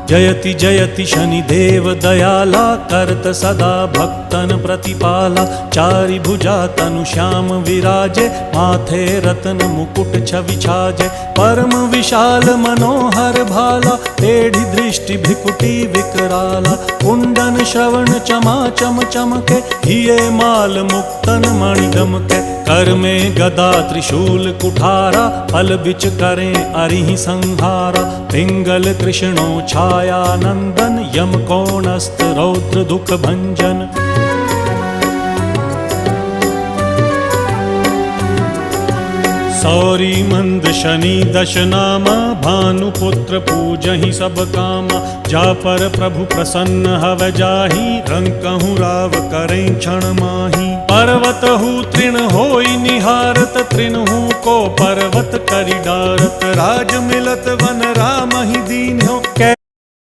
जयति जयति शनिदेव दयाला, करत सदा भक्तन प्रतिपाला। चारि भुजा तनु श्याम विराजे, माथे रत्न मुकुट छवि छाजे। परम विशाल मनोहर भाला, टेढ़ी दृष्टि भृकुटी विकराला। कुंडन श्रवण चमा चम चमके, हिये माल मुक्तन मणि दमके। कर में गदा त्रिशूल कुठारा, फल बिच करें अरिहि संहारा। पिंगल कृष्णो छाया नंदन, यम कोणस्थ रौद्र दुख भंजन। सौरी मंद शनि दश नामा, भानुपुत्र पूजहि सब कामा। जा पर प्रभु प्रसन्न हव जाहि, रंकहु राव करें क्षण माहि। पर्वत हु तृण होई निहारत, तृणहु को पर्वत करि डारत। राज मिलत वन राम ही दीन हो,